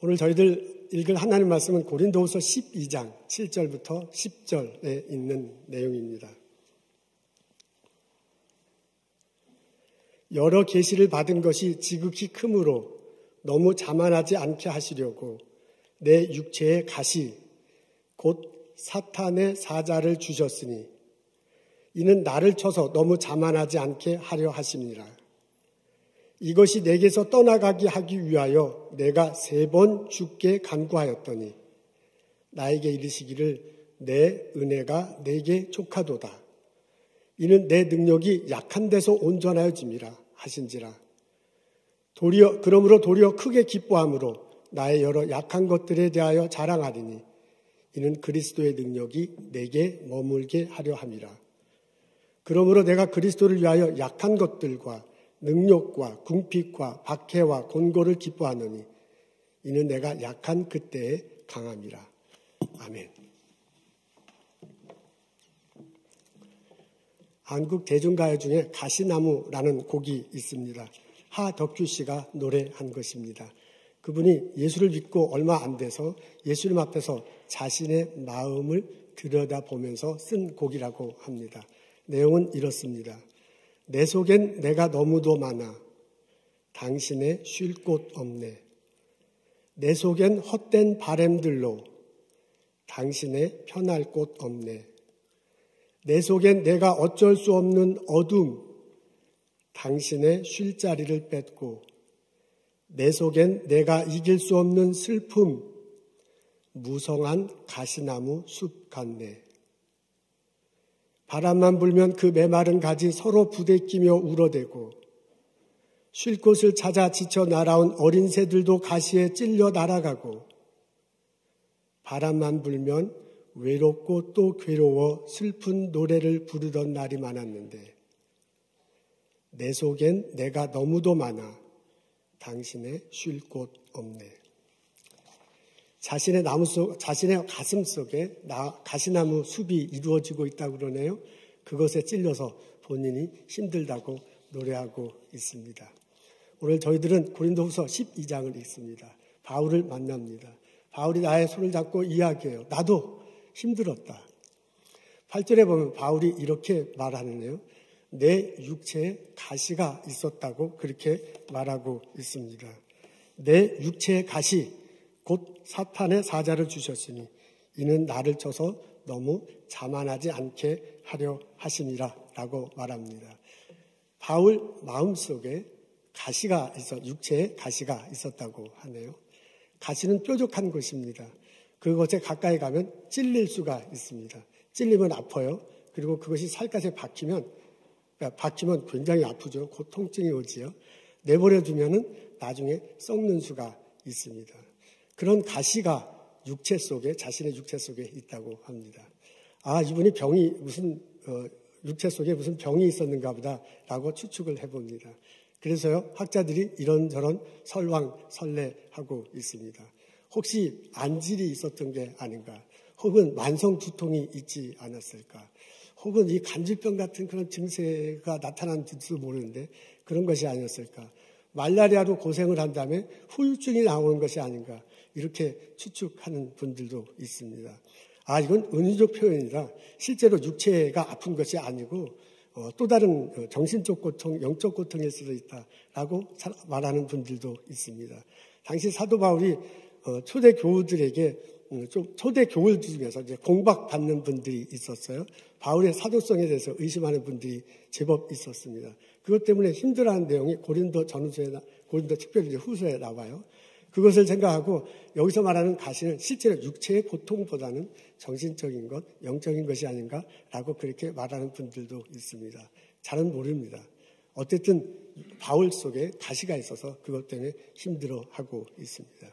오늘 저희들 읽을 하나님 말씀은 고린도후서 12장 7절부터 10절에 있는 내용입니다. 여러 계시를 받은 것이 지극히 크므로 너무 자만하지 않게 하시려고 내 육체의 가시 곧 사탄의 사자를 주셨으니 이는 나를 쳐서 너무 자만하지 않게 하려 하심이라. 이것이 내게서 떠나가게 하기 위하여 내가 3번 주께 간구하였더니 나에게 이르시기를 내 은혜가 내게 족하도다. 이는 내 능력이 약한 데서 온전하여짐이라 하신지라. 그러므로 도리어 크게 기뻐함으로 나의 여러 약한 것들에 대하여 자랑하리니 이는 그리스도의 능력이 내게 머물게 하려 함이라. 그러므로 내가 그리스도를 위하여 약한 것들과 능력과 궁핍과 박해와 곤고를 기뻐하노니 이는 내가 약한 그때에 강함이라. 아멘. 한국 대중가요 중에 가시나무라는 곡이 있습니다. 하덕규 씨가 노래한 것입니다. 그분이 예수를 믿고 얼마 안 돼서 예수님 앞에서 자신의 마음을 들여다보면서 쓴 곡이라고 합니다. 내용은 이렇습니다. 내 속엔 내가 너무도 많아 당신의 쉴 곳 없네. 내 속엔 헛된 바램들로 당신의 편할 곳 없네. 내 속엔 내가 어쩔 수 없는 어둠 당신의 쉴 자리를 뺏고 내 속엔 내가 이길 수 없는 슬픔 무성한 가시나무 숲 같네. 바람만 불면 그 메마른 가지 서로 부대끼며 울어대고 쉴 곳을 찾아 지쳐 날아온 어린 새들도 가시에 찔려 날아가고 바람만 불면 외롭고 또 괴로워 슬픈 노래를 부르던 날이 많았는데 내 속엔 내가 너무도 많아 당신의 쉴 곳 없네. 자신의 가슴 속에 가시나무 숲이 이루어지고 있다고 그러네요. 그것에 찔려서 본인이 힘들다고 노래하고 있습니다. 오늘 저희들은 고린도후서 12장을 읽습니다. 바울을 만납니다. 바울이 나의 손을 잡고 이야기해요. 나도 힘들었다. 8절에 보면 바울이 이렇게 말하네요. 내 육체에 가시가 있었다고 그렇게 말하고 있습니다. 내 육체의 가시 곧 사탄의 사자를 주셨으니 이는 나를 쳐서 너무 자만하지 않게 하려 하심이라 라고 말합니다. 바울 마음속에 가시가 육체에 가시가 있었다고 하네요. 가시는 뾰족한 것입니다. 그것에 가까이 가면 찔릴 수가 있습니다. 찔리면 아파요. 그리고 그것이 살갗에 박히면 굉장히 아프죠. 고통증이 오지요. 내버려두면은 나중에 썩는 수가 있습니다. 그런 가시가 자신의 육체 속에 있다고 합니다. 아, 이분이 육체 속에 무슨 병이 있었는가 보다라고 추측을 해봅니다. 그래서요, 학자들이 이런저런 설왕설래하고 있습니다. 혹시 안질이 있었던 게 아닌가? 혹은 만성 두통이 있지 않았을까? 혹은 이 간질병 같은 그런 증세가 나타난지도 모르는데 그런 것이 아니었을까? 말라리아로 고생을 한 다음에 후유증이 나오는 것이 아닌가? 이렇게 추측하는 분들도 있습니다. 아, 이건 은유적 표현이라 실제로 육체가 아픈 것이 아니고 또 다른 정신적 고통, 영적 고통일 수도 있다라고 말하는 분들도 있습니다. 당시 사도 바울이 초대 교우들에게 초대 교우들 중에서 이제 공박받는 분들이 있었어요. 바울의 사도성에 대해서 의심하는 분들이 제법 있었습니다. 그것 때문에 힘들어하는 내용이 고린도 특별히 이제 후서에 나와요. 그것을 생각하고 여기서 말하는 가시는 실제로 육체의 고통보다는 정신적인 것, 영적인 것이 아닌가라고 그렇게 말하는 분들도 있습니다. 잘은 모릅니다. 어쨌든 바울 속에 가시가 있어서 그것 때문에 힘들어하고 있습니다.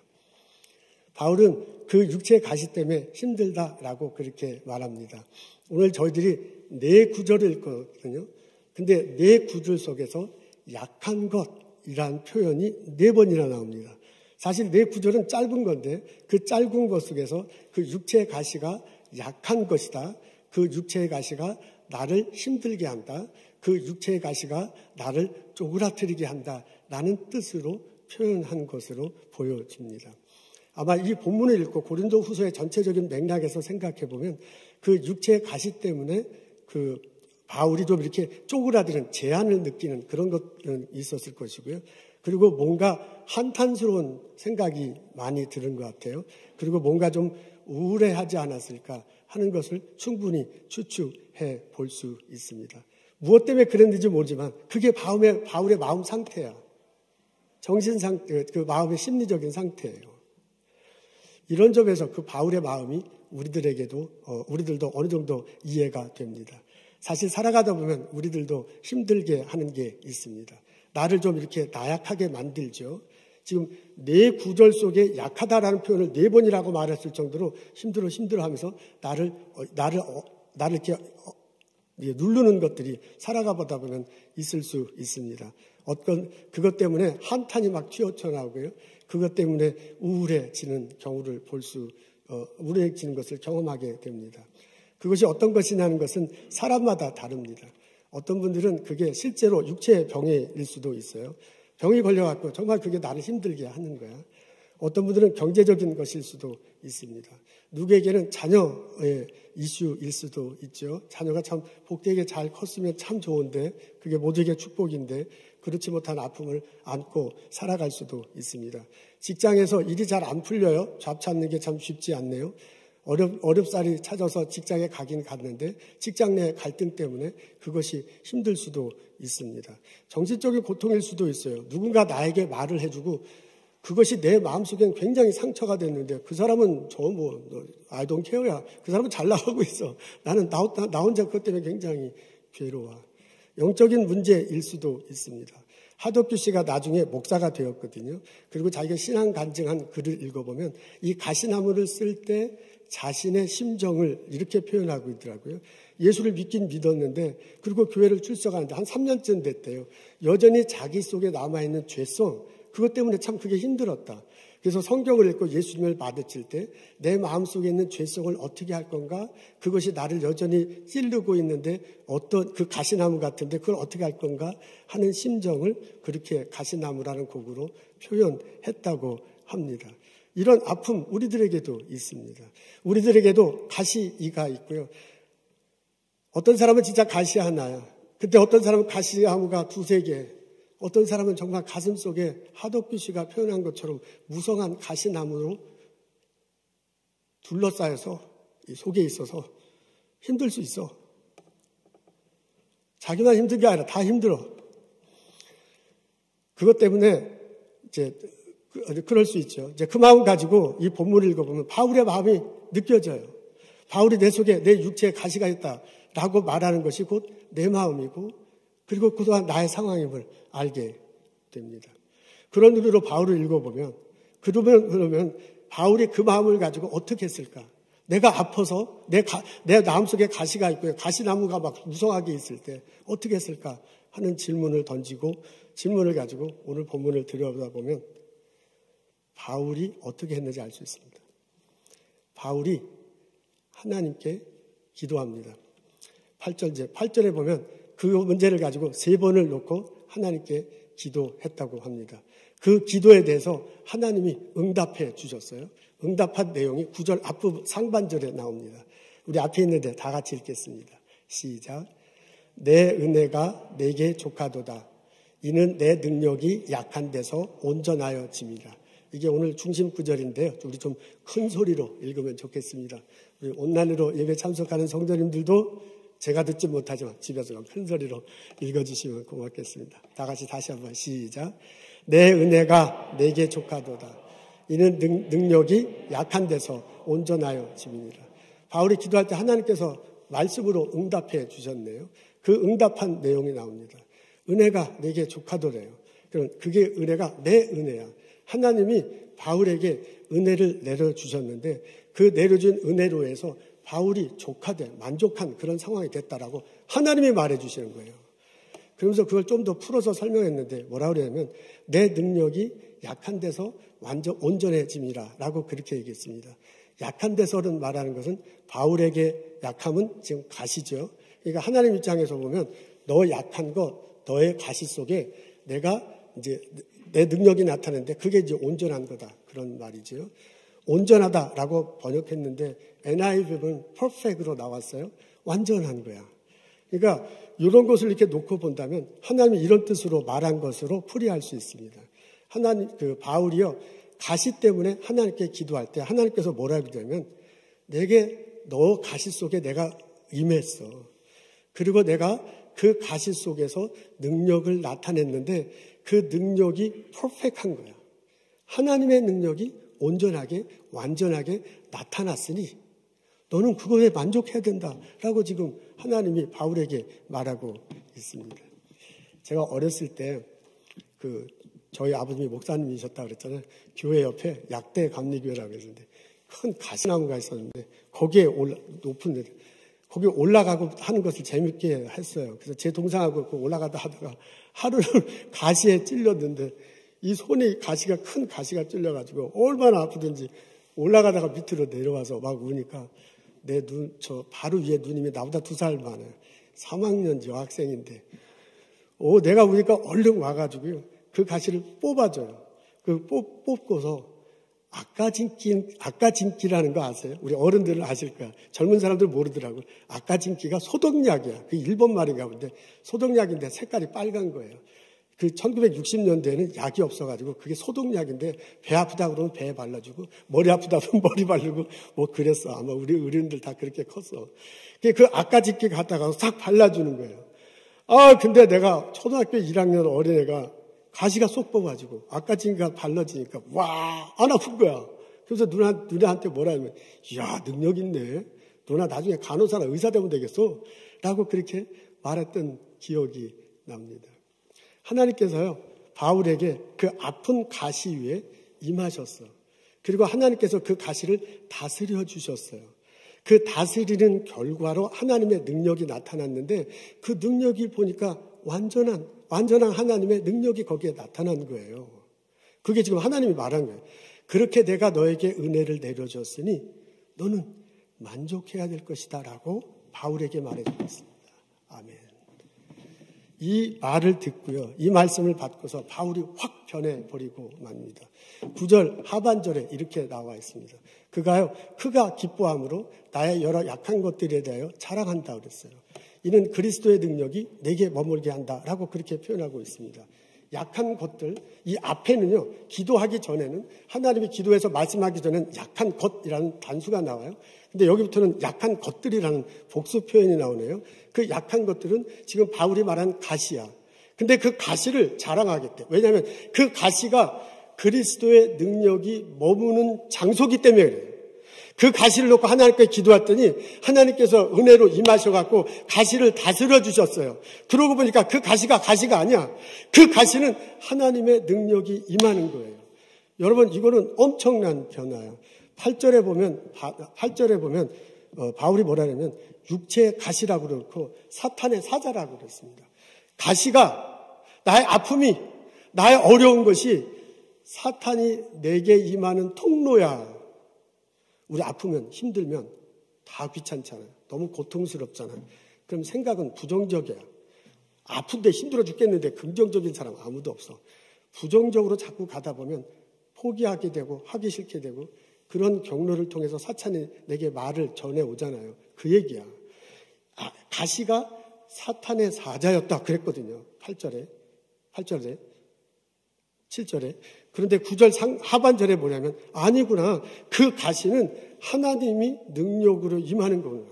바울은 그 육체의 가시 때문에 힘들다라고 그렇게 말합니다. 오늘 저희들이 4구절을 읽거든요. 근데 4구절 속에서 약한 것이라는 표현이 4번이나 나옵니다. 사실 4구절은 짧은 건데 그 짧은 것 속에서 그 육체의 가시가 약한 것이다. 그 육체의 가시가 나를 힘들게 한다. 그 육체의 가시가 나를 쪼그라뜨리게 한다라는 뜻으로 표현한 것으로 보여집니다. 아마 이 본문을 읽고 고린도 후서의 전체적인 맥락에서 생각해 보면 그 육체의 가시 때문에 그 바울이 좀 이렇게 쪼그라드는 제한을 느끼는 그런 것은 있었을 것이고요. 그리고 뭔가 한탄스러운 생각이 많이 들은 것 같아요. 그리고 뭔가 좀 우울해하지 않았을까 하는 것을 충분히 추측해 볼 수 있습니다. 무엇 때문에 그랬는지 모르지만 그게 바울의 마음 상태야. 정신 상태, 그 마음의 심리적인 상태예요. 이런 점에서 그 바울의 마음이 우리들도 어느 정도 이해가 됩니다. 사실 살아가다 보면 우리들도 힘들게 하는 게 있습니다. 나를 좀 이렇게 나약하게 만들죠. 지금 내 구절 속에 약하다라는 표현을 4번이라고 말했을 정도로 힘들어 하면서 나를 이렇게 누르는 것들이 살아가 보다 보면 있을 수 있습니다. 그것 때문에 한탄이 막 튀어나오고요. 그것 때문에 우울해지는 우울해지는 것을 경험하게 됩니다. 그것이 어떤 것이냐는 것은 사람마다 다릅니다. 어떤 분들은 그게 실제로 육체의 병일 수도 있어요. 병이 걸려갖고 정말 그게 나를 힘들게 하는 거야. 어떤 분들은 경제적인 것일 수도 있습니다. 누구에게는 자녀의 이슈일 수도 있죠. 자녀가 참 복되게 잘 컸으면 참 좋은데 그게 모두에게 축복인데 그렇지 못한 아픔을 안고 살아갈 수도 있습니다. 직장에서 일이 잘 안 풀려요. 잡 찾는 게 참 쉽지 않네요. 어렵사리 찾아서 직장에 가긴 갔는데 직장 내 갈등 때문에 그것이 힘들 수도 있습니다. 정신적인 고통일 수도 있어요. 누군가 나에게 말을 해주고 그것이 내 마음속엔 굉장히 상처가 됐는데 그 사람은 I don't care야. 그 사람은 잘 나가고 있어. 나는 나 혼자 그것 때문에 굉장히 괴로워. 영적인 문제일 수도 있습니다. 하덕규 씨가 나중에 목사가 되었거든요. 그리고 자기가 신앙 간증한 글을 읽어보면 이 가시나무를 쓸 때 자신의 심정을 이렇게 표현하고 있더라고요. 예수를 믿긴 믿었는데 그리고 교회를 출석하는데 한 3년쯤 됐대요. 여전히 자기 속에 남아있는 죄성 그것 때문에 참 그게 힘들었다. 그래서 성경을 읽고 예수님을 받아칠 때 내 마음속에 있는 죄성을 어떻게 할 건가? 그것이 나를 여전히 찌르고 있는데 어떤 그 가시나무 같은데 그걸 어떻게 할 건가? 하는 심정을 그렇게 가시나무라는 곡으로 표현했다고 합니다. 이런 아픔 우리들에게도 있습니다. 우리들에게도 가시이가 있고요. 어떤 사람은 진짜 가시 하나야. 근데 어떤 사람은 가시나무가 2-3개. 어떤 사람은 정말 가슴 속에 하덕규 씨가 표현한 것처럼 무성한 가시나무로 둘러싸여서 이 속에 있어서 힘들 수 있어. 자기만 힘든 게 아니라 다 힘들어. 그것 때문에 이제 그럴 수 있죠. 이제 그 마음 가지고 이 본문을 읽어보면 바울의 마음이 느껴져요. 바울이 내 속에 내 육체에 가시가 있다라고 말하는 것이 곧 내 마음이고 그리고 그동안 나의 상황임을 알게 됩니다. 그런 의미로 바울을 읽어보면 그러면 바울이 그 마음을 가지고 어떻게 했을까? 내가 아파서 내 마음속에 가시가 있고요. 가시나무가 막 무성하게 있을 때 어떻게 했을까 하는 질문을 던지고 질문을 가지고 오늘 본문을 들여다보면 바울이 어떻게 했는지 알 수 있습니다. 바울이 하나님께 기도합니다. 8절에 보면 그 문제를 가지고 3번을 놓고 하나님께 기도했다고 합니다. 그 기도에 대해서 하나님이 응답해 주셨어요. 응답한 내용이 9절 앞부분 상반절에 나옵니다. 우리 앞에 있는데 다 같이 읽겠습니다. 시작. 내 은혜가 내게 족하도다. 이는 내 능력이 약한 데서 온전하여 짐이라. 이게 오늘 중심 구절인데요. 우리 좀 큰 소리로 읽으면 좋겠습니다. 우리 온라인으로 예배 참석하는 성도님들도 제가 듣지 못하지만 집에서 큰 소리로 읽어주시면 고맙겠습니다. 다 같이 다시 한번 시작. 내 은혜가 내게 족하도다. 이는 능력이 약한 데서 온전하여 짐이니라. 바울이 기도할 때 하나님께서 말씀으로 응답해 주셨네요. 그 응답한 내용이 나옵니다. 은혜가 내게 족하도래요. 그럼 그게 은혜가 내 은혜야. 하나님이 바울에게 은혜를 내려주셨는데 그 내려준 은혜로 해서 바울이 만족한 그런 상황이 됐다라고 하나님이 말해주시는 거예요. 그러면서 그걸 좀 더 풀어서 설명했는데 뭐라고 그러냐면 내 능력이 약한 데서 완전 온전해짐이라 라고 그렇게 얘기했습니다. 약한 데서는 말하는 것은 바울에게 약함은 지금 가시죠. 그러니까 하나님 입장에서 보면 너 약한 것, 너의 가시 속에 내가 이제 내 능력이 나타나는데 그게 이제 온전한 거다. 그런 말이죠. 온전하다라고 번역했는데 NIV는 perfect로 나왔어요. 완전한 거야. 그러니까 이런 것을 이렇게 놓고 본다면 하나님이 이런 뜻으로 말한 것으로 풀이할 수 있습니다. 바울이요, 가시 때문에 하나님께 기도할 때 하나님께서 뭐라 그러냐면 내게 너 가시 속에 내가 임했어. 그리고 내가 그 가시 속에서 능력을 나타냈는데 그 능력이 퍼펙트한 거야. 하나님의 능력이 온전하게 완전하게 나타났으니 너는 그거에 만족해야 된다라고 지금 하나님이 바울에게 말하고 있습니다. 제가 어렸을 때 저희 아버님이 목사님이셨다 그랬잖아요. 교회 옆에 약대 감리교회라고 했는데 큰 가시나무가 있었는데 거기에 높은 데 거기 올라가고 하는 것을 재밌게 했어요. 그래서 제 동생하고 올라가다 하다가 하루를 가시에 찔렸는데 이 손이 큰 가시가 찔려가지고 얼마나 아프든지 올라가다가 밑으로 내려와서 막 우니까 저 바로 위에 누님이 나보다 2살 많아요. 3학년 여학생인데 내가 우니까 얼른 와가지고요. 그 가시를 뽑아줘요. 뽑고서 아까진기라는 거 아세요? 우리 어른들은 아실 거야. 젊은 사람들 모르더라고요. 아까진기가 소독약이야. 그 일본 말인가 본데 소독약인데 색깔이 빨간 거예요. 1960년대에는 약이 없어가지고 그게 소독약인데 배 아프다 그러면 배에 발라주고 머리 아프다 그러면 머리 바르고 뭐 그랬어. 아마 우리 어른들 다 그렇게 컸어. 그 아까진기 갖다가 싹 발라주는 거예요. 근데 내가 초등학교 1학년 어린애가 가시가 쏙 뽑아가지고 아까진기가 발라지니까 안 아픈 거야. 그래서 누나한테 뭐라 하면 이야 능력 있네. 누나 나중에 간호사나 의사 되면 되겠어. 라고 그렇게 말했던 기억이 납니다. 하나님께서요 바울에게 그 아픈 가시 위에 임하셨어. 그리고 하나님께서 그 가시를 다스려 주셨어요. 그 다스리는 결과로 하나님의 능력이 나타났는데 그 능력이 보니까 완전한 하나님의 능력이 거기에 나타난 거예요. 그게 지금 하나님이 말한 거예요. 그렇게 내가 너에게 은혜를 내려줬으니 너는 만족해야 될 것이다 라고 바울에게 말해주고 있습니다. 아멘. 이 말을 듣고요. 이 말씀을 받고서 바울이 확 변해버리고 맙니다. 9절 하반절에 이렇게 나와 있습니다. 그가 기뻐함으로 나의 여러 약한 것들에 대하여 자랑한다 그랬어요. 이는 그리스도의 능력이 내게 머물게 한다라고 그렇게 표현하고 있습니다. 약한 것들, 이 앞에는요, 기도하기 전에는 하나님이 기도해서 말씀하기 전에는 약한 것이라는 단수가 나와요. 근데 여기부터는 약한 것들이라는 복수 표현이 나오네요. 그 약한 것들은 지금 바울이 말한 가시야. 근데 그 가시를 자랑하겠대. 왜냐하면 그 가시가 그리스도의 능력이 머무는 장소기 때문에 그래요. 그 가시를 놓고 하나님께 기도했더니 하나님께서 은혜로 임하셔갖고 가시를 다스려 주셨어요. 그러고 보니까 그 가시가 아니야. 그 가시는 하나님의 능력이 임하는 거예요. 여러분 이거는 엄청난 변화예요. 8절에 보면 바울이 뭐라 하냐면 육체의 가시라고 그렇고 사탄의 사자라고 그랬습니다. 가시가 나의 아픔이 나의 어려운 것이 사탄이 내게 임하는 통로야. 우리 아프면 힘들면 다 귀찮잖아요. 너무 고통스럽잖아요. 그럼 생각은 부정적이야. 아픈데 힘들어 죽겠는데 긍정적인 사람 아무도 없어. 부정적으로 자꾸 가다 보면 포기하게 되고 하기 싫게 되고 그런 경로를 통해서 사탄이 내게 말을 전해오잖아요. 그 얘기야. 가시가 사탄의 사자였다 그랬거든요. 8절에 7절에. 그런데 9절 하반절에 뭐냐면 아니구나. 그 가시는 하나님이 능력으로 임하는 거구나.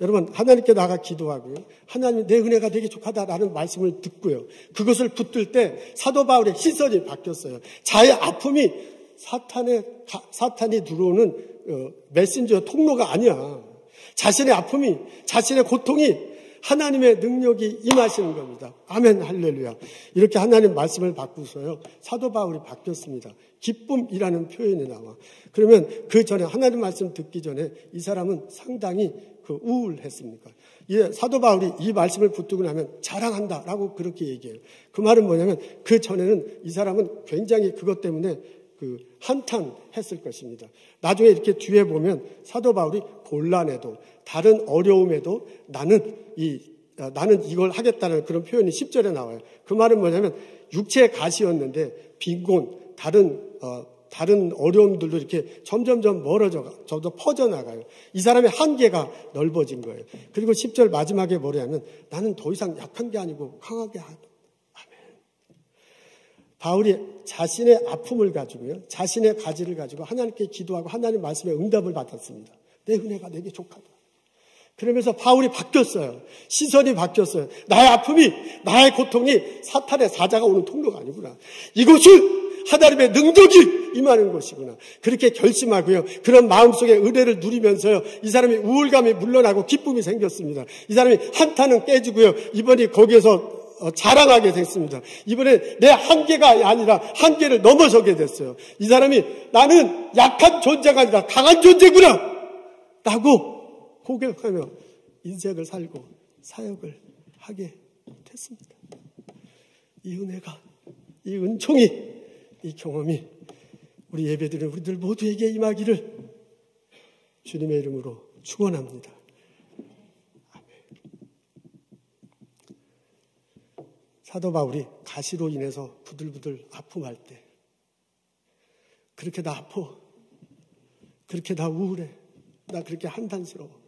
여러분 하나님께 나가 기도하고요. 하나님 내 은혜가 되게 족하다라는 말씀을 듣고요. 그것을 붙들 때 사도 바울의 시선이 바뀌었어요. 자의 아픔이 사탄이 들어오는 메신저 통로가 아니야. 자신의 아픔이 자신의 고통이 하나님의 능력이 임하시는 겁니다. 아멘 할렐루야. 이렇게 하나님 말씀을 바꾸서요. 사도 바울이 바뀌었습니다. 기쁨이라는 표현이 나와. 그러면 그 전에 하나님 말씀 듣기 전에 이 사람은 상당히 우울했습니까? 사도 바울이 이 말씀을 붙들고 나면 자랑한다라고 그렇게 얘기해요. 그 말은 뭐냐면 그 전에는 이 사람은 굉장히 그것 때문에 한탄했을 것입니다. 나중에 이렇게 뒤에 보면 사도 바울이 곤란해도 다른 어려움에도 나는 이걸 하겠다는 그런 표현이 10절에 나와요. 그 말은 뭐냐면 육체의 가시였는데 빈곤, 다른 다른 어려움들도 이렇게 점점점 저도 퍼져나가요. 이 사람의 한계가 넓어진 거예요. 그리고 10절 마지막에 뭐냐면 나는 더 이상 약한 게 아니고 강하게 하다. 아멘. 바울이 자신의 아픔을 가지고요. 자신의 가지를 가지고 하나님께 기도하고 하나님 말씀에 응답을 받았습니다. 내 은혜가 내게 족하다. 그러면서 바울이 바뀌었어요. 시선이 바뀌었어요. 나의 아픔이, 나의 고통이 사탄의 사자가 오는 통로가 아니구나. 이곳은 하나님의 능력이 임하는 곳이구나. 그렇게 결심하고요. 그런 마음속에 은혜를 누리면서요. 이 사람이 우울감이 물러나고 기쁨이 생겼습니다. 이 사람이 한탄은 깨지고요. 이번에 거기에서 자랑하게 됐습니다. 이번에 내 한계가 아니라 한계를 넘어서게 됐어요. 이 사람이 나는 약한 존재가 아니라 강한 존재구나 라고 고백하며 인생을 살고 사역을 하게 됐습니다. 이 은혜가, 이 은총이, 이 경험이 우리 예배드리는 우리들 모두에게 임하기를 주님의 이름으로 축원합니다. 아멘. 사도 바울이 가시로 인해서 부들부들 아픔할 때 그렇게 나 아파, 그렇게 나 우울해, 나 그렇게 한탄스러워,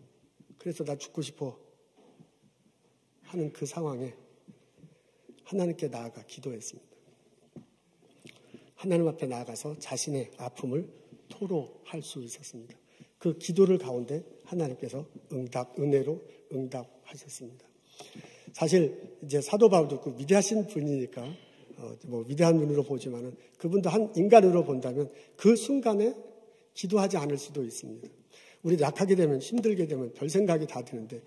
그래서 나 죽고 싶어 하는 그 상황에 하나님께 나아가 기도했습니다. 하나님 앞에 나아가서 자신의 아픔을 토로할 수 있었습니다. 그 기도를 가운데 하나님께서 은혜로 응답하셨습니다. 사실 이제 사도 바울도 그 위대하신 분이니까 위대한 눈으로 보지만은 그분도 한 인간으로 본다면 그 순간에 기도하지 않을 수도 있습니다. 우리 약하게 되면, 힘들게 되면 별 생각이 다 드는데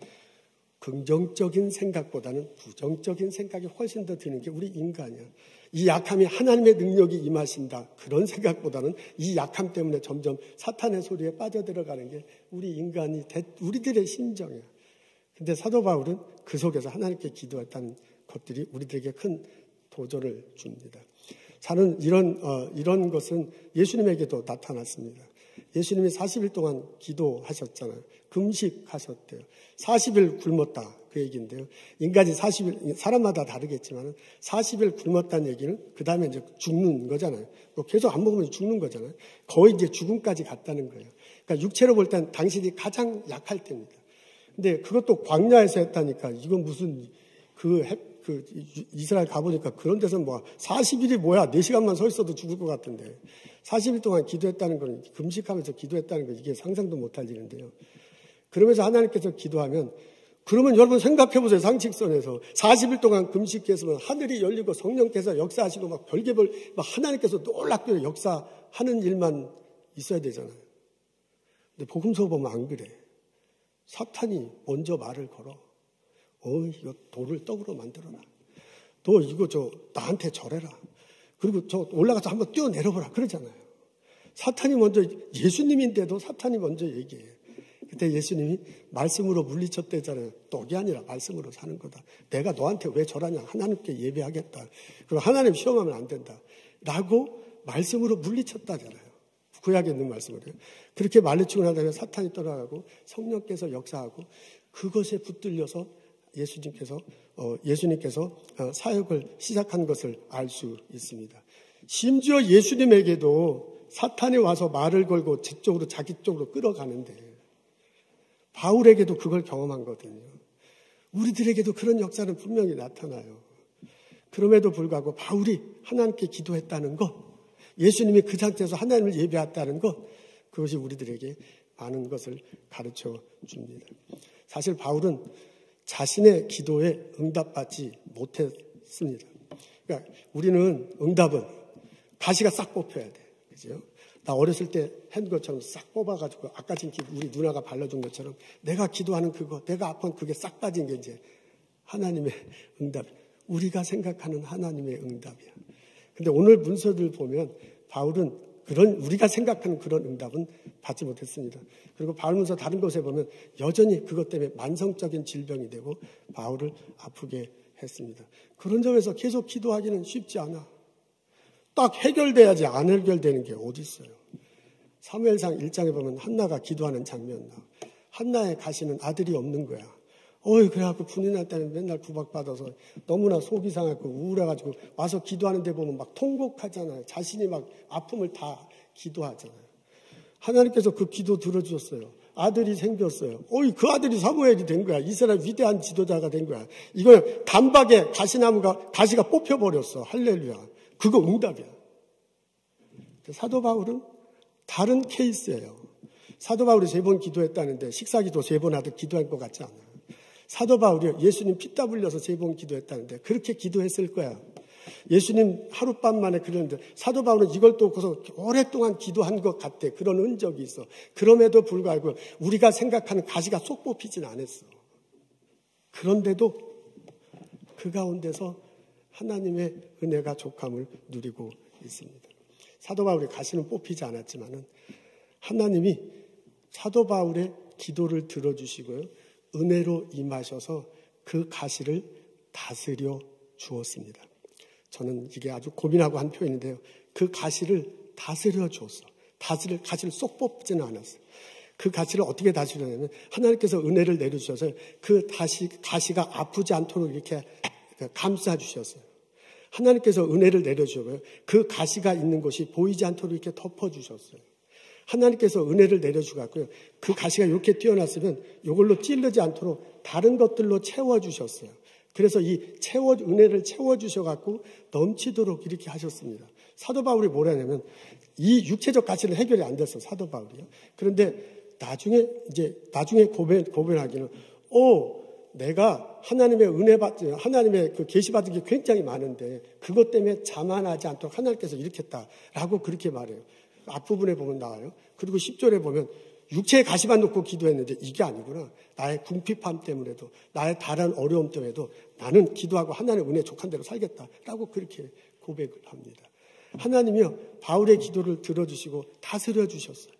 긍정적인 생각보다는 부정적인 생각이 훨씬 더 드는 게 우리 인간이야. 이 약함이 하나님의 능력이 임하신다, 그런 생각보다는 이 약함 때문에 점점 사탄의 소리에 빠져들어가는 게 우리 인간이, 우리들의 심정이야. 근데 사도 바울은 그 속에서 하나님께 기도했다는 것들이 우리들에게 큰 도전을 줍니다. 저는 이런 것은 예수님에게도 나타났습니다. 예수님이 40일 동안 기도하셨잖아요. 금식하셨대요. 40일 굶었다, 그 얘기인데요. 인간이 40일, 사람마다 다르겠지만 40일 굶었다는 얘기는 그 다음에 이제 죽는 거잖아요. 계속 안 먹으면 죽는 거잖아요. 거의 이제 죽음까지 갔다는 거예요. 그러니까 육체로 볼 땐 당신이 가장 약할 때입니다. 근데 그것도 광야에서 했다니까 이건 무슨 이스라엘 가보니까 그런 데서 40일이 뭐야, 4시간만 서 있어도 죽을 것 같은데 40일 동안 기도했다는 건, 금식하면서 기도했다는 건 이게 상상도 못할 일인데요. 그러면서 하나님께서 기도하면, 그러면 여러분 생각해보세요. 상식선에서 40일 동안 금식했으면 하늘이 열리고 성령께서 역사하시고 별개별 하나님께서 놀랍게 역사하는 일만 있어야 되잖아요. 근데 복음서 보면 안 그래. 사탄이 먼저 말을 걸어. 이거 돌을 떡으로 만들어라. 너 이거 나한테 절해라. 그리고 올라가서 한번 뛰어내려보라. 그러잖아요. 사탄이 먼저, 예수님인데도 사탄이 먼저 얘기해. 그때 예수님이 말씀으로 물리쳤대잖아요. 떡이 아니라 말씀으로 사는 거다. 내가 너한테 왜 절하냐. 하나님께 예배하겠다. 그리고 하나님 시험하면 안 된다. 라고 말씀으로 물리쳤다잖아요. 구약에 있는 말씀으로요. 그렇게 말리치고 나다가 사탄이 떠나가고 성령께서 역사하고 그것에 붙들려서 예수님께서 사역을 시작한 것을 알 수 있습니다. 심지어 예수님에게도 사탄이 와서 말을 걸고 자기 쪽으로 끌어가는데 바울에게도 그걸 경험한 거거든요. 우리들에게도 그런 역사는 분명히 나타나요. 그럼에도 불구하고 바울이 하나님께 기도했다는 것, 예수님이 그 상태에서 하나님을 예배했다는 것, 그것이 우리들에게 많은 것을 가르쳐 줍니다. 사실 바울은 자신의 기도에 응답받지 못했습니다. 그러니까 우리는 응답은 가시가 싹 뽑혀야 돼. 그죠? 나 어렸을 때 한 것처럼 싹 뽑아가지고 아까 지금 우리 누나가 발라준 것처럼 내가 기도하는 그거, 내가 아픈 그게 싹 빠진 게 이제 하나님의 응답. 우리가 생각하는 하나님의 응답이야. 근데 오늘 문서들 보면 바울은 우리가 생각하는 그런 응답은 받지 못했습니다. 그리고 바울문서 다른 곳에 보면 여전히 그것 때문에 만성적인 질병이 되고 바울을 아프게 했습니다. 그런 점에서 계속 기도하기는 쉽지 않아. 딱 해결돼야지 안 해결되는 게 어디 있어요. 사무엘상 1장에 보면 한나가 기도하는 장면 나와. 한나의 가시는 아들이 없는 거야. 그래갖고 분이 날 때는 맨날 구박받아서 너무나 속이 상하고 우울해가지고 와서 기도하는 데 보면 막 통곡하잖아요. 자신이 막 아픔을 다 기도하잖아요. 하나님께서 그 기도 들어주셨어요. 아들이 생겼어요. 그 아들이 사무엘이 된 거야. 이스라엘 위대한 지도자가 된 거야. 이걸 단박에 가시가 뽑혀버렸어. 할렐루야. 그거 응답이야. 사도 바울은 다른 케이스예요. 사도 바울이 3번 기도했다는데 식사기도 3번 하듯 기도한 것 같지 않아요. 사도 바울이 예수님 피 땀 흘려서 3번 기도했다는데 그렇게 기도했을 거야. 예수님 하룻밤 만에 그러는데 사도 바울은 이걸 또 오랫동안 기도한 것 같아. 그런 흔적이 있어. 그럼에도 불구하고 우리가 생각하는 가시가 쏙 뽑히진 않았어. 그런데도 그 가운데서 하나님의 은혜가 족함을 누리고 있습니다. 사도 바울의 가시는 뽑히지 않았지만은 하나님이 사도 바울의 기도를 들어주시고요. 은혜로 임하셔서 그 가시를 다스려 주었습니다. 저는 이게 아주 고민하고 한 표현인데요. 그 가시를 다스려 주었어. 가시를 쏙 뽑지는 않았어요. 그 가시를 어떻게 다스렸냐면 하나님께서 은혜를 내려주셔서 그 가시가 아프지 않도록 이렇게 감싸 주셨어요. 하나님께서 은혜를 내려주고요. 그 가시가 있는 곳이 보이지 않도록 이렇게 덮어주셨어요. 하나님께서 은혜를 내려주셨고요. 그 가시가 이렇게 뛰어났으면 이걸로 찌르지 않도록 다른 것들로 채워주셨어요. 그래서 은혜를 채워주셔갖고 넘치도록 이렇게 하셨습니다. 사도 바울이 뭐라냐면 이 육체적 가시는 해결이 안 됐어, 사도 바울이요. 그런데 나중에 고백하기는, 내가 하나님의 하나님의 그 계시 받은 게 굉장히 많은데 그것 때문에 자만하지 않도록 하나님께서 이렇게 했다라고 그렇게 말해요. 앞부분에 보면 나와요. 그리고 10절에 보면 육체의 가시만 놓고 기도했는데 이게 아니구나. 나의 궁핍함 때문에도 나의 다른 어려움 때문에도 나는 기도하고 하나님의 은혜 족한 대로 살겠다라고 그렇게 고백을 합니다. 하나님이요 바울의 기도를 들어주시고 다스려 주셨어요.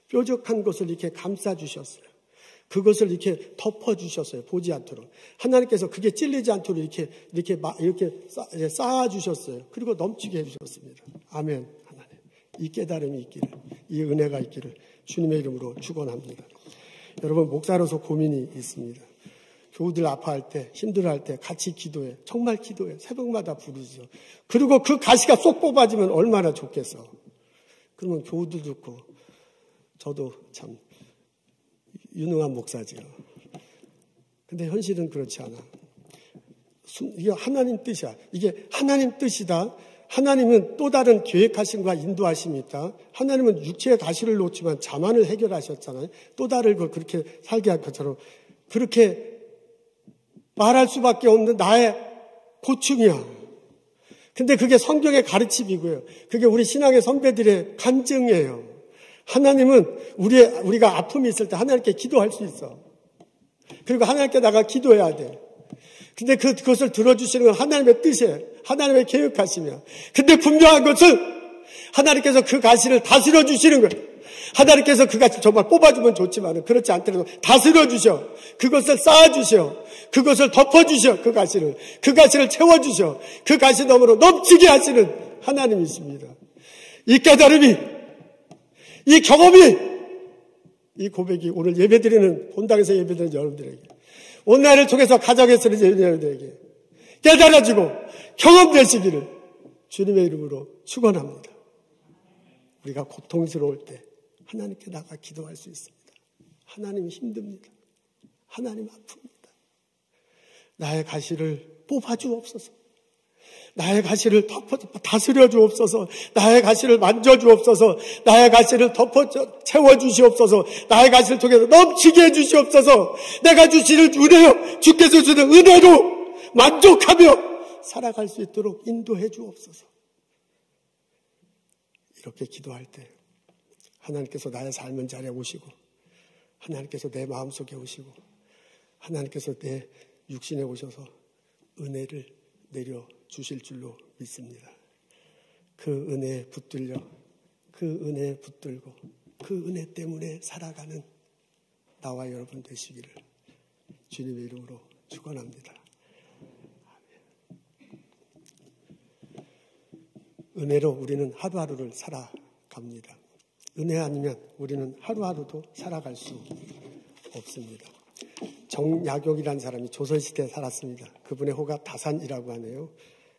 뾰족한 것을 이렇게 감싸 주셨어요. 그것을 이렇게 덮어 주셨어요. 보지 않도록. 하나님께서 그게 찔리지 않도록 이렇게 쌓아 주셨어요. 그리고 넘치게 해 주셨습니다. 아멘. 하나님. 이 깨달음이 있기를, 이 은혜가 있기를 주님의 이름으로 축원합니다. 여러분, 목사로서 고민이 있습니다. 교우들 아파할 때, 힘들어할 때 같이 기도해. 정말 기도해. 새벽마다 부르죠. 그리고 그 가시가 쏙 뽑아지면 얼마나 좋겠어. 그러면 교우들 듣고 저도 참 유능한 목사지요. 근데 현실은 그렇지 않아. 이게 하나님 뜻이야. 이게 하나님 뜻이다. 하나님은 또 다른 계획하심과 인도하심이 있다. 하나님은 육체의 가시를 놓지만 자만을 해결하셨잖아요. 또 다른 걸 그렇게 살게 할 것처럼 그렇게 말할 수밖에 없는 나의 고충이야. 근데 그게 성경의 가르침이고요. 그게 우리 신앙의 선배들의 간증이에요. 하나님은 우리가 아픔이 있을 때 하나님께 기도할 수 있어. 그리고 하나님께 나가 기도해야 돼. 근데 그것을 들어주시는 건 하나님의 뜻이에요. 하나님의 계획하시며. 근데 분명한 것은 하나님께서 그 가시를 다스려 주시는 거예요. 하나님께서 그 가시 정말 뽑아주면 좋지만 그렇지 않더라도 다스려 주셔. 그것을 쌓아주셔. 그것을 덮어주셔. 그 가시를 채워주셔. 그 가시 너머로 넘치게 하시는 하나님이십니다. 이 깨달음이, 이 경험이, 이 고백이 오늘 예배드리는 본당에서 예배드리는 여러분들에게, 오늘날을 통해서 가정에서 예배드리는 여러분들에게 깨달아지고 경험되시기를 주님의 이름으로 축원합니다. 우리가 고통스러울 때 하나님께 나가 기도할 수 있습니다. 하나님 힘듭니다. 하나님 아픕니다. 나의 가시를 뽑아주옵소서. 나의 가시를 다스려 주옵소서. 나의 가시를 만져 주옵소서. 나의 가시를 채워 주시옵소서. 나의 가시를 통해서 넘치게 해 주시옵소서. 내가 주시는 은혜요, 주께서 주는 은혜로 만족하며 살아갈 수 있도록 인도해 주옵소서. 이렇게 기도할 때 하나님께서 나의 삶은 자리에 오시고, 하나님께서 내 마음속에 오시고, 하나님께서 내 육신에 오셔서 은혜를 내려 주실 줄로 믿습니다. 그 은혜에 붙들려, 그 은혜에 붙들고, 그 은혜 때문에 살아가는 나와 여러분 되시기를 주님의 이름으로 축원합니다. 은혜로 우리는 하루하루를 살아갑니다. 은혜 아니면 우리는 하루하루도 살아갈 수 없습니다. 정약용이라는 사람이 조선시대에 살았습니다. 그분의 호가 다산이라고 하네요.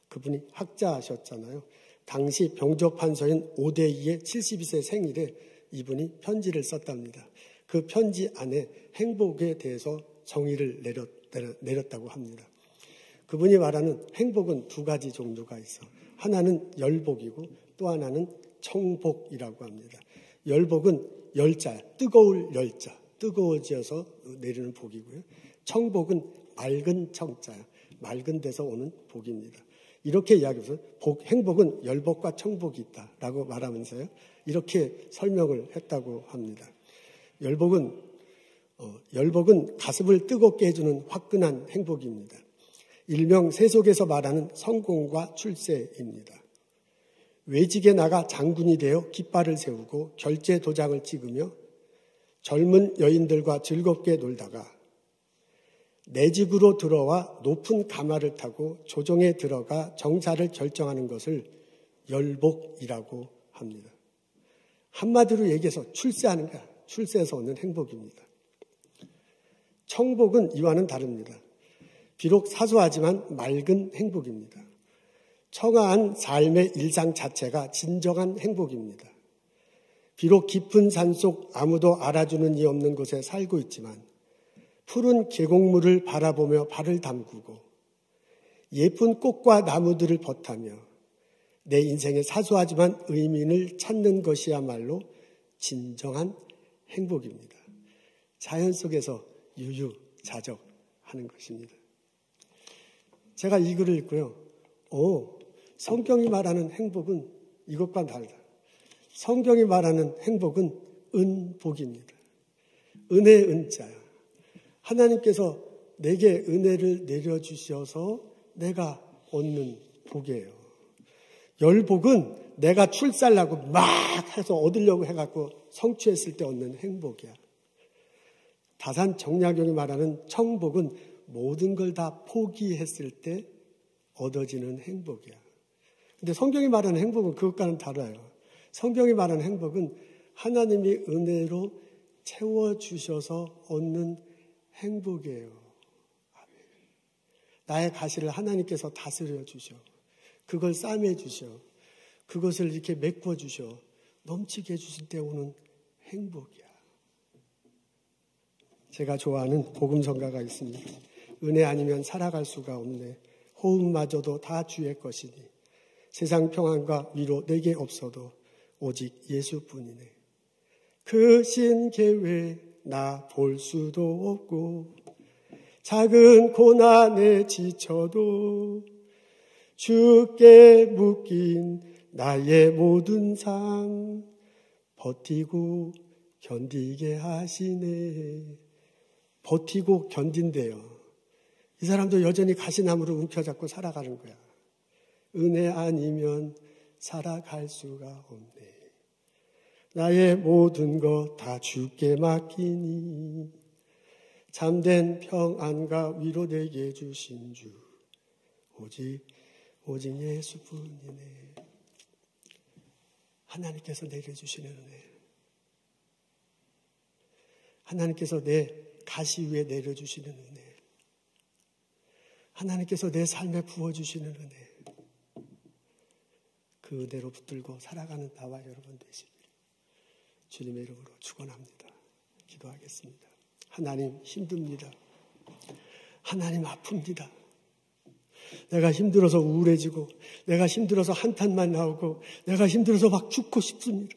그분이 학자하셨잖아요. 당시 병적 판서인 오대이의 72세 생일에 이분이 편지를 썼답니다. 그 편지 안에 행복에 대해서 정의를 내렸다고 합니다. 그분이 말하는 행복은 두 가지 종류가 있어. 하나는 열복이고 또 하나는 청복이라고 합니다. 열복은 열자, 뜨거울 열자, 뜨거워져서 내리는 복이고요. 청복은 맑은 청자, 맑은 데서 오는 복입니다. 이렇게 이야기해서 행복은 열복과 청복이 있다라고 말하면서요. 이렇게 설명을 했다고 합니다. 열복은 가슴을 뜨겁게 해주는 화끈한 행복입니다. 일명 세속에서 말하는 성공과 출세입니다. 외직에 나가 장군이 되어 깃발을 세우고 결제 도장을 찍으며 젊은 여인들과 즐겁게 놀다가 내 집으로 들어와 높은 가마를 타고 조정에 들어가 정사를 결정하는 것을 열복이라고 합니다. 한마디로 얘기해서 출세하는 거야. 출세해서 오는 행복입니다. 청복은 이와는 다릅니다. 비록 사소하지만 맑은 행복입니다. 청아한 삶의 일상 자체가 진정한 행복입니다. 비록 깊은 산속 아무도 알아주는 이 없는 곳에 살고 있지만 푸른 계곡물을 바라보며 발을 담그고 예쁜 꽃과 나무들을 벗하며 내 인생의 사소하지만 의미를 찾는 것이야말로 진정한 행복입니다. 자연 속에서 유유자적하는 것입니다. 제가 이 글을 읽고요. 성경이 말하는 행복은 이것과 다르다. 성경이 말하는 행복은 은복입니다. 은혜의 은자. 하나님께서 내게 은혜를 내려주셔서 내가 얻는 복이에요. 열복은 내가 출살하고 막 해서 얻으려고 해갖고 성취했을 때 얻는 행복이야. 다산 정약용이 말하는 청복은 모든 걸 다 포기했을 때 얻어지는 행복이야. 근데 성경이 말하는 행복은 그것과는 달라요. 성경이 말하는 행복은 하나님이 은혜로 채워주셔서 얻는 행복이에요. 나의 가시를 하나님께서 다스려 주셔. 그걸 싸매 주셔. 그것을 이렇게 메꿔 주셔. 넘치게 해주실 때 오는 행복이야. 제가 좋아하는 복음성가가 있습니다. 은혜 아니면 살아갈 수가 없네. 호흡마저도 다 주의 것이니 세상 평안과 위로 내게 없어도 오직 예수뿐이네. 그 신 계획 나 볼 수도 없고 작은 고난에 지쳐도 주께 묶인 나의 모든 삶 버티고 견디게 하시네. 버티고 견딘대요. 이 사람도 여전히 가시나무를 움켜잡고 살아가는 거야. 은혜 아니면 살아갈 수가 없네. 나의 모든 것 다 주께 맡기니 참된 평안과 위로 되게 주신 주 오직 예수뿐이네. 하나님께서 내려주시는 은혜. 하나님께서 내 가시 위에 내려주시는 은혜. 하나님께서 내 삶에 부어주시는 은혜. 그 은혜로 붙들고 살아가는 나와 여러분 되시길 주님의 이름으로 축원합니다. 기도하겠습니다. 하나님 힘듭니다. 하나님 아픕니다. 내가 힘들어서 우울해지고 내가 힘들어서 한탄만 나오고 내가 힘들어서 막 죽고 싶습니다.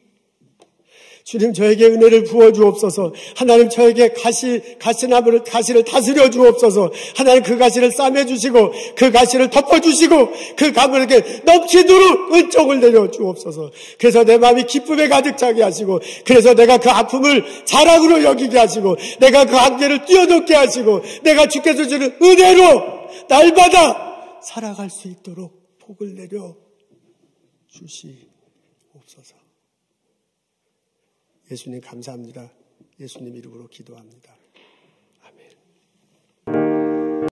주님 저에게 은혜를 부어주옵소서. 하나님 저에게 가시나무를 가시를 다스려 주옵소서. 하나님 그 가시를 싸매주시고 그 가시를 덮어주시고 그 가물에게 넘치도록 은총을 내려주옵소서. 그래서 내 마음이 기쁨에 가득 차게 하시고 그래서 내가 그 아픔을 자랑으로 여기게 하시고 내가 그 한계를 뛰어넘게 하시고 내가 주께서 주는 은혜로 날마다 살아갈 수 있도록 복을 내려 주시옵소서. 예수님 감사합니다. 예수님 이름으로 기도합니다.